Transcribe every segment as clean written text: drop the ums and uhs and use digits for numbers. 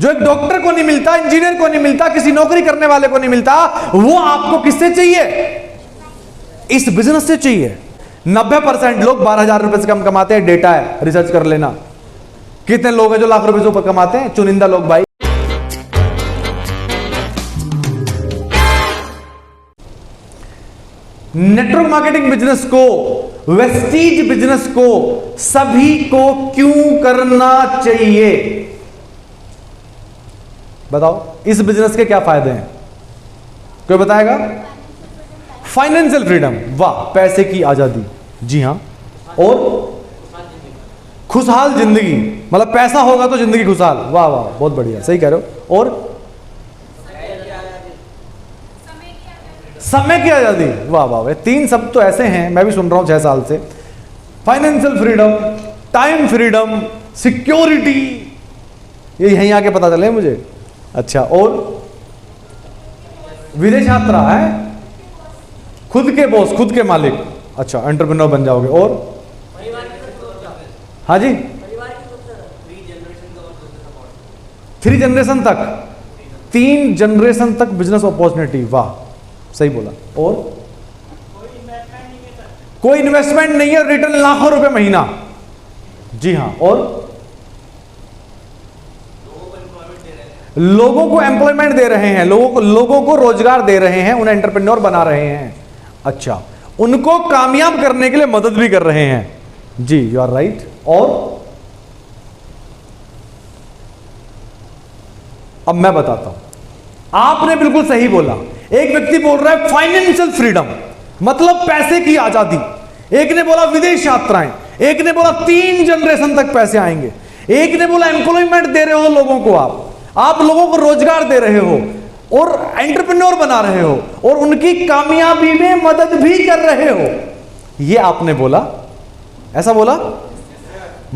जो एक डॉक्टर को नहीं मिलता, इंजीनियर को नहीं मिलता, किसी नौकरी करने वाले को नहीं मिलता, वो आपको किससे चाहिए? इस बिजनेस से चाहिए। 90% लोग 12,000 रुपए से कम कमाते हैं। डेटा है, रिसर्च कर लेना। कितने लोग हैं जो लाख रुपए से ऊपर कमाते हैं? चुनिंदा लोग भाई। नेटवर्क मार्केटिंग बिजनेस को, वेस्टीज बिजनेस को सभी को क्यों करना चाहिए? बताओ, इस बिजनेस के क्या फायदे हैं? कोई बताएगा? फाइनेंशियल फ्रीडम, वाह, पैसे की आजादी, जी हां, और खुशहाल जिंदगी, मतलब पैसा होगा तो जिंदगी खुशहाल, वाह वाह, बहुत बढ़िया, सही कह रहे हो। और समय की आजादी, वाह वाह, वे 3 शब्द तो ऐसे हैं, मैं भी सुन रहा हूं 6 साल से। Financial freedom, time freedom, security, ये यहीं आके पता चले मुझे। अच्छा, और विदेश यात्रा है, खुद के बॉस, खुद के मालिक, अच्छा, एंटरप्रेन्योर बन जाओगे। और हाँ जी, 3 जनरेशन तक, 3 जनरेशन तक बिजनेस अपॉर्चुनिटी, वाह, सही बोला। और कोई इन्वेस्टमेंट नहीं है, रिटर्न लाखों रुपए महीना, जी हां। और लोगों को एम्प्लॉयमेंट दे रहे हैं, लोगों को रोजगार दे रहे हैं, उन्हें एंटरप्रेन्योर बना रहे हैं। अच्छा, उनको कामयाब करने के लिए मदद भी कर रहे हैं, जी, यू आर राइट। और अब मैं बताता हूं, आपने बिल्कुल सही बोला। एक व्यक्ति बोल रहा है फाइनेंशियल फ्रीडम, मतलब पैसे की आजादी। एक ने बोला विदेश यात्राएं, एक ने बोला 3 जनरेशन तक पैसे आएंगे, एक ने बोला एम्प्लॉयमेंट दे रहे हो लोगों को, आप लोगों को रोजगार दे रहे हो और एंटरप्रेन्योर बना रहे हो और उनकी कामयाबी में मदद भी कर रहे हो। ये आपने बोला, ऐसा बोला,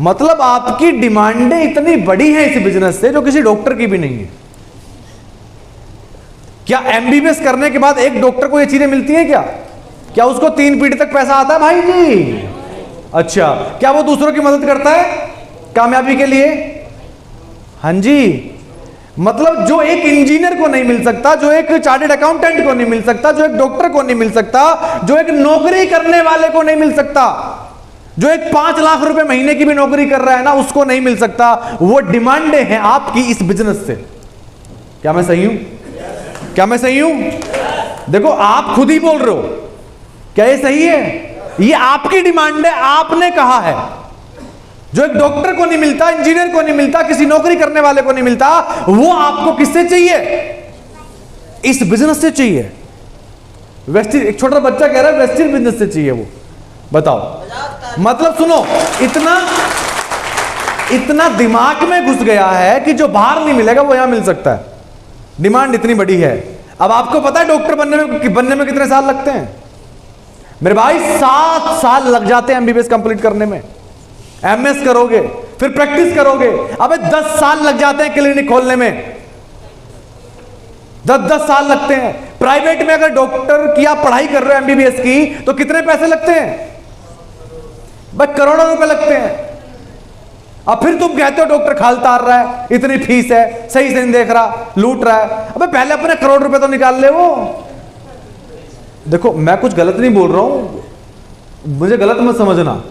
मतलब आपकी डिमांडें इतनी बड़ी हैं इस बिजनेस से जो किसी डॉक्टर की भी नहीं है। क्या एमबीबीएस करने के बाद एक डॉक्टर को ये चीजें मिलती हैं क्या? क्या उसको 3 पीढ़ी तक पैसा आता है भाई जी? अच्छा, क्या वो दूसरों की मदद करता है कामयाबी के लिए? हां जी, मतलब जो एक इंजीनियर को नहीं मिल सकता, जो एक चार्टर्ड अकाउंटेंट को नहीं मिल सकता, जो एक डॉक्टर को नहीं मिल सकता, जो एक नौकरी करने वाले को नहीं मिल सकता, जो एक 5 लाख रुपए महीने की भी नौकरी कर रहा है ना, उसको नहीं मिल सकता, वो डिमांडें हैं आपकी इस बिजनेस से। क्या मैं सही हूं? क्या मैं सही हूं? देखो, आप खुद ही बोल रहे हो, क्या ये सही है? ये आपकी डिमांड है, आपने कहा है। जो एक डॉक्टर को नहीं मिलता, इंजीनियर को नहीं मिलता, किसी नौकरी करने वाले को नहीं मिलता, वो आपको किससे चाहिए? इस बिजनेस से चाहिए। वेस्टेज, एक छोटा बच्चा कह रहा है वेस्टेज बिजनेस से चाहिए वो। बताओ, मतलब सुनो, इतना दिमाग में घुस गया है कि जो बाहर नहीं मिलेगा वो यहां मिल सकता है। डिमांड इतनी बड़ी है। अब आपको पता है डॉक्टर बनने में कितने साल लगते हैं? मेरे भाई 7 साल लग जाते हैं एमबीबीएस कंप्लीट करने में। एमएस करोगे, फिर प्रैक्टिस करोगे, अबे 10 साल लग जाते हैं क्लिनिक खोलने में। 10 साल लगते हैं। प्राइवेट में अगर डॉक्टर की आप पढ़ाई कर रहे हो एमबीबीएस की, तो कितने पैसे लगते हैं? बस करोड़ों रुपए लगते हैं। अब फिर तुम कहते हो डॉक्टर खाल तार रहा है, इतनी फीस है, सही से नहीं देख रहा, लूट रहा है। अबे पहले अपने करोड़ रुपए तो निकाल ले वो। देखो, मैं कुछ गलत नहीं बोल रहा हूं, मुझे गलत मत समझना।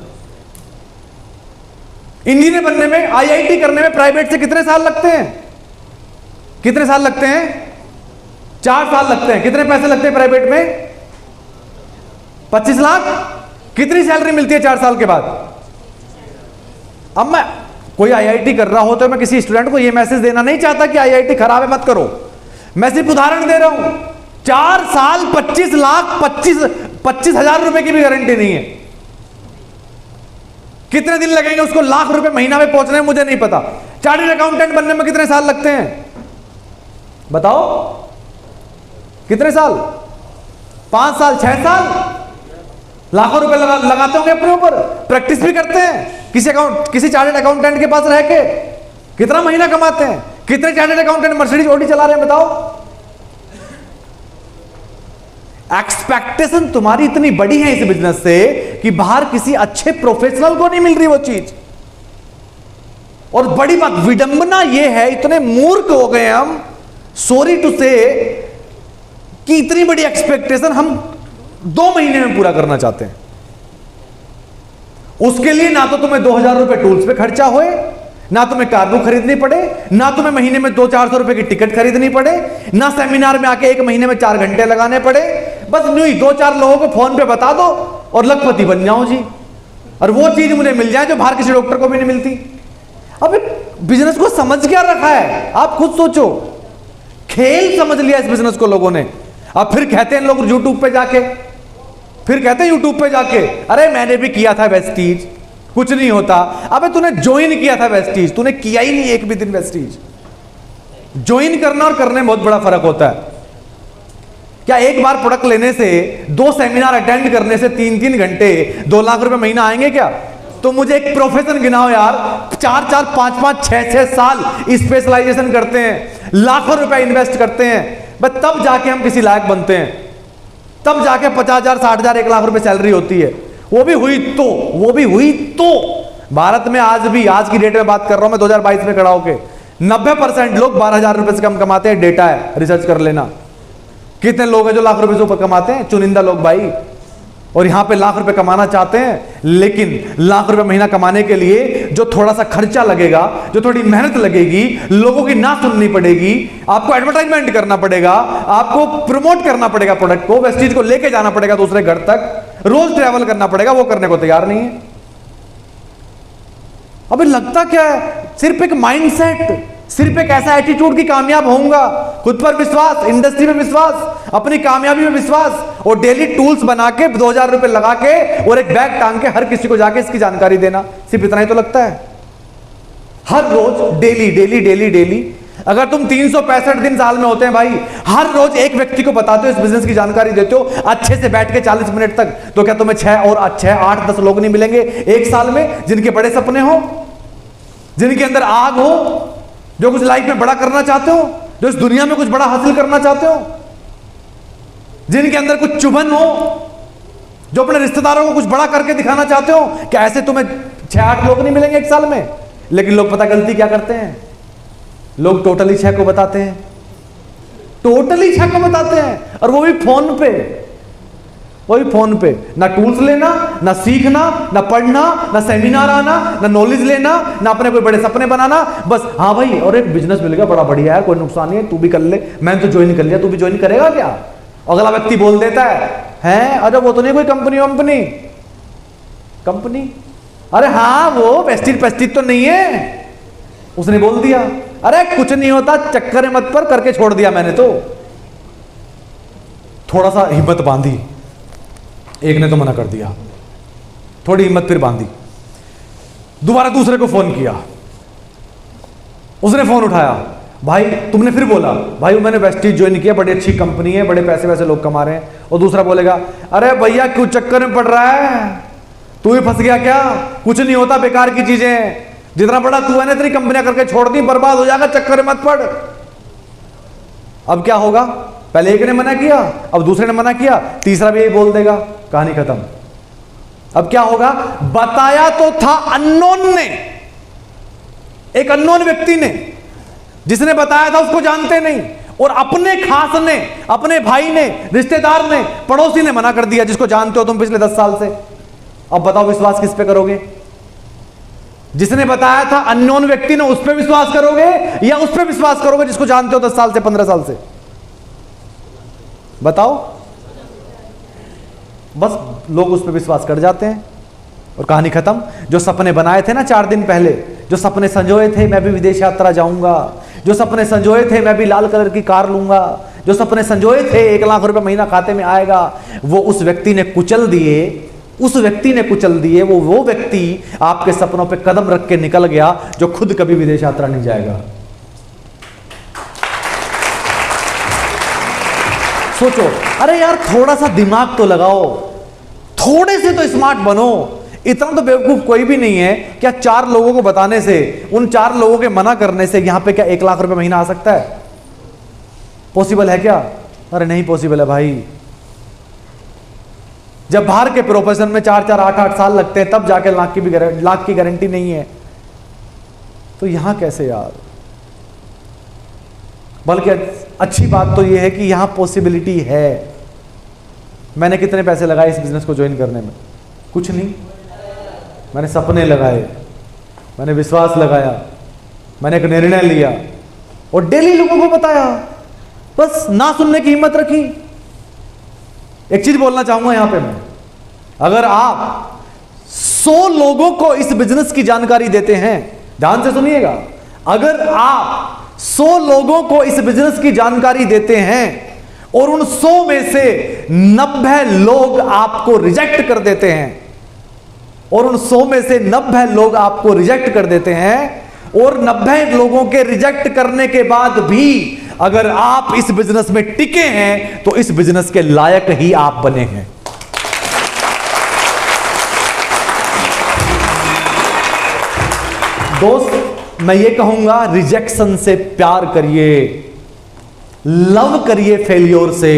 इंजीनियर बनने में, आईआईटी करने में प्राइवेट से कितने साल लगते हैं? कितने साल लगते हैं? 4 साल लगते हैं। कितने पैसे लगते हैं प्राइवेट में? 25 लाख। कितनी सैलरी मिलती है 4 साल के बाद? अब मैं कोई आईआईटी कर रहा हो तो मैं किसी स्टूडेंट को यह मैसेज देना नहीं चाहता कि आईआईटी खराब है, मत करो। मैं सिर्फ उदाहरण दे रहा हूं। 4 साल 25 लाख, 25,000 रुपए की भी गारंटी नहीं है। कितने दिन लगेंगे उसको लाख रुपए महीना में पहुंचने में, मुझे नहीं पता। चार्टर्ड अकाउंटेंट बनने में कितने साल लगते हैं? बताओ, कितने साल? 5 साल, 6 साल? लाखों रुपए लगाते होंगे अपने ऊपर, प्रैक्टिस भी करते हैं। किसी चार्टर्ड अकाउंटेंट के पास रह के कितना महीना कमाते हैं? कितने चार्टर्ड अकाउंटेंट मर्सिडीज ऑडी चला रहे हैं बताओ? एक्सपेक्टेशन तुम्हारी इतनी बड़ी है इस बिजनेस से कि बाहर किसी अच्छे प्रोफेशनल को नहीं मिल रही वो चीज। और बड़ी बात विडंबना यह है, इतने मूर्ख हो गए हम, सॉरी टू से, कि इतनी बड़ी एक्सपेक्टेशन हम 2 महीने में पूरा करना चाहते हैं। उसके लिए ना तो तुम्हें 2000 रुपए टूल्स पे खर्चा होए, ना तुम्हें कार्गो खरीदनी पड़े, ना तुम्हें महीने में 200-400 रुपए की टिकट खरीदनी पड़े, ना सेमिनार में आके 1 महीने में 4 घंटे लगाने पड़े। बस यूं ही 2-4 लोगों को फोन पे बता दो और लखपति बन जाओ जी, और वो चीज मुझे मिल जाए जो बाहर किसी डॉक्टर को भी नहीं मिलती। अब बिजनेस को समझ क्या रखा है, आप खुद सोचो। खेल समझ लिया इस बिजनेस को लोगों ने। अब फिर कहते हैं लोग यूट्यूब पे जाके, अरे मैंने भी किया था वेस्टीज, कुछ नहीं होता। अबे तूने ज्वाइन किया था वेस्टीज, तूने किया ही नहीं एक भी दिन वेस्टीज। ज्वाइन करना और करने में बहुत बड़ा फर्क होता है। क्या एक बार प्रोडक्ट लेने से, 2 सेमिनार अटेंड करने से 3-3 घंटे 2 लाख रुपए महीना आएंगे क्या? तो मुझे एक प्रोफेशन गिनाओ यार, 4-4, 5-5, 6-6 साल स्पेशलाइजेशन करते हैं, लाखों रुपए इन्वेस्ट करते हैं, बस तब जाके हम किसी लायक बनते हैं। तब जाके 50,000, 60,000, 1 लाख रुपए सैलरी होती है। वो भी हुई तो भारत में आज भी, आज की डेट में बात कर रहा हूं मैं 2022 में खड़ा होके, 90% लोग 12,000 रुपए से कम कमाते हैं। डेटा है, रिसर्च कर लेना। कितने लोग हैं जो लाख रुपए से ऊपर कमाते हैं? चुनिंदा लोग भाई। और यहां पे लाख रुपए कमाना चाहते हैं, लेकिन लाख रुपए महीना कमाने के लिए जो थोड़ा सा खर्चा लगेगा, जो थोड़ी मेहनत लगेगी, लोगों की ना सुननी पड़ेगी, आपको एडवर्टाइजमेंट करना पड़ेगा, आपको प्रमोट करना पड़ेगा प्रोडक्ट को, वेस्टीज को लेके जाना पड़ेगा दूसरे घर तक, रोज ट्रैवल करना पड़ेगा, वो करने को तैयार नहीं है। अबे लगता क्या है? सिर्फ एक माइंडसेट, सिर्फ एक ऐसा एटीट्यूड की कामयाब होऊंगा, खुद पर विश्वास, इंडस्ट्री में विश्वास, अपनी कामयाबी में विश्वास, और डेली टूल्स बना के 2000 रुपए लगा के और एक बैग टांग के हर किसी को जाके इसकी जानकारी देना, सिर्फ इतना ही तो लगता है? हर रोज डेली अगर तुम 365 दिन साल में होते हैं भाई, हर रोज एक व्यक्ति को बताते हो, इस बिजनेस की जानकारी देते हो अच्छे से बैठ के 40 मिनट तक, तो क्या तुम्हें 6, 8, 10 लोग नहीं मिलेंगे एक साल में जिनके बड़े सपने हो, जिनके अंदर आग हो, जो कुछ लाइफ में बड़ा करना चाहते हो, जो इस दुनिया में कुछ बड़ा हासिल करना चाहते हो, जिनके अंदर कुछ चुभन हो, जो अपने रिश्तेदारों को कुछ बड़ा करके दिखाना चाहते हो? क्या ऐसे तुम्हें 6-8 लोग नहीं मिलेंगे एक साल में? लेकिन लोग पता गलती क्या करते हैं, लोग टोटली 6 को बताते हैं, और वो भी फोन पे। ना टूल्स लेना, ना सीखना, ना पढ़ना, ना सेमिनार आना, ना नॉलेज लेना, ना अपने कोई बड़े सपने बनाना। बस हाँ भाई, और एक बिजनेस मिल गया बड़ा बढ़िया है, कोई नुकसान नहीं है, तू भी कर ले, मैंने तो ज्वाइन कर लिया, तू भी ज्वाइन करेगा क्या? अगला व्यक्ति बोल देता है अरे वो तो नहीं कोई कंपनी, अरे हाँ वो वेस्टीज तो नहीं है, उसने बोल दिया। अरे कुछ नहीं होता, चक्कर मत पर, करके छोड़ दिया मैंने तो। थोड़ा सा हिम्मत बांधी, एक ने तो मना कर दिया, थोड़ी हिम्मत फिर बांधी, दोबारा दूसरे को फोन किया, उसने फोन उठाया, भाई तुमने फिर बोला, भाई मैंने वेस्टीज ज्वाइन किया, बड़ी अच्छी कंपनी है, बड़े पैसे वैसे लोग कमा रहे हैं। और दूसरा बोलेगा, अरे भैया क्यों चक्कर में पड़ रहा है, तू ही फंस गया क्या? कुछ नहीं होता, बेकार की चीजें, जितना बड़ा तू है ना इतनी कंपनियां करके छोड़ दी, बर्बाद हो जाएगा, चक्कर में मत पड़। अब क्या होगा? पहले एक ने मना किया, अब दूसरे ने मना किया, तीसरा भी यही बोल देगा, कहानी खत्म। अब क्या होगा? बताया तो था अननोन ने, एक अननोन व्यक्ति ने, जिसने बताया था उसको जानते नहीं, और अपने खास ने, अपने भाई ने, रिश्तेदार ने, पड़ोसी ने मना कर दिया, जिसको जानते हो तुम पिछले 10 साल से। अब बताओ विश्वास किस पे करोगे? जिसने बताया था अननोन व्यक्ति ने, उस पर विश्वास करोगे या उस पर विश्वास करोगे जिसको जानते हो 10 साल से, 15 साल से? बताओ। बस लोग उस पर विश्वास कर जाते हैं और कहानी खत्म। जो सपने बनाए थे ना 4 दिन पहले, जो सपने संजोए थे मैं भी विदेश यात्रा जाऊंगा, जो सपने संजोए थे मैं भी लाल कलर की कार लूंगा, जो सपने संजोए थे 1 लाख रुपए महीना खाते में आएगा, वो उस व्यक्ति ने कुचल दिए, वो व्यक्ति आपके सपनों पे कदम रख के निकल गया, जो खुद कभी विदेश यात्रा नहीं जाएगा। सोचो, अरे यार थोड़ा सा दिमाग तो लगाओ, थोड़े से तो स्मार्ट बनो। इतना तो बेवकूफ कोई भी नहीं है। क्या 4 लोगों को बताने से, उन 4 लोगों के मना करने से यहां पे क्या 1 लाख रुपए महीना आ सकता है? पॉसिबल है क्या? अरे नहीं पॉसिबल है भाई। जब बाहर के प्रोफेशन में 4-4, 8-8 साल लगते हैं, तब जाके लाख की गारंटी नहीं है। तो यहां कैसे यार? बल्कि अच्छी बात तो यह है कि यहां पॉसिबिलिटी है। मैंने कितने पैसे लगाए इस बिजनेस को ज्वाइन करने में? कुछ नहीं। मैंने सपने लगाए, मैंने विश्वास लगाया, मैंने एक निर्णय लिया और डेली लोगों को बताया, बस ना सुनने की हिम्मत रखी। एक चीज बोलना चाहूंगा यहां पे मैं, अगर आप 100 लोगों को इस बिजनेस की जानकारी देते हैं, ध्यान से सुनिएगा, अगर आप 100 लोगों को इस बिजनेस की जानकारी देते हैं और उन 100 में से 90 लोग आपको रिजेक्ट कर देते हैं, और उन 100 में से 90 लोग आपको रिजेक्ट कर देते हैं, और 90 लोगों के रिजेक्ट करने के बाद भी अगर आप इस बिजनेस में टिके हैं तो इस बिजनेस के लायक ही आप बने हैं। दोस्त, मैं ये कहूंगा, रिजेक्शन से प्यार करिए, लव करिए फेलियर से।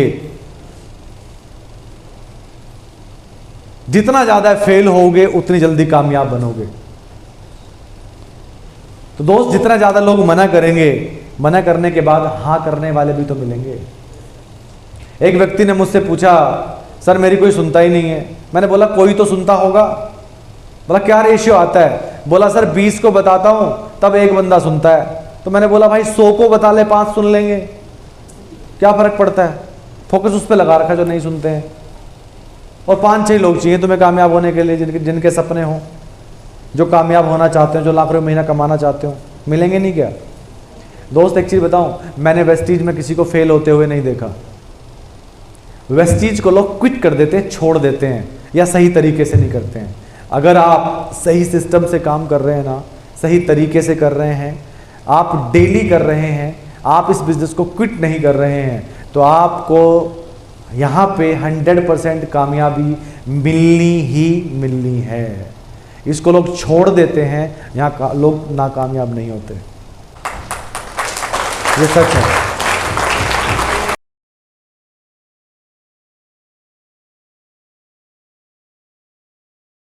जितना ज्यादा फेल होगे उतनी जल्दी कामयाब बनोगे। तो दोस्त, जितना ज्यादा लोग मना करेंगे, मना करने के बाद हां करने वाले भी तो मिलेंगे। एक व्यक्ति ने मुझसे पूछा, सर मेरी कोई सुनता ही नहीं है। मैंने बोला कोई तो सुनता होगा। बोला क्या रेशियो आता है? बोला सर 20 को बताता हूं तब एक बंदा सुनता है। तो मैंने बोला भाई 100 को बता ले, 5 सुन लेंगे, क्या फर्क पड़ता है? फोकस उस पर लगा रखा जो नहीं सुनते हैं। और 5-6 लोग चाहिए तुम्हें कामयाब होने के लिए, जिनके सपने हों, जो कामयाब होना चाहते हो, जो लाख रुपए महीना कमाना चाहते हो। मिलेंगे नहीं क्या? दोस्त एक चीज बताऊं, मैंने वेस्टीज में किसी को फेल होते हुए नहीं देखा। वेस्टीज को लोग क्विट कर देते हैं, छोड़ देते हैं, या सही तरीके से नहीं करते हैं। अगर आप सही सिस्टम से काम कर रहे हैं ना, सही तरीके से कर रहे हैं, आप डेली कर रहे हैं, आप इस बिजनेस को क्विट नहीं कर रहे हैं, तो आपको यहाँ पे 100% कामयाबी मिलनी ही मिलनी है। इसको लोग छोड़ देते हैं, यहाँ लोग नाकामयाब नहीं होते। ये सच है।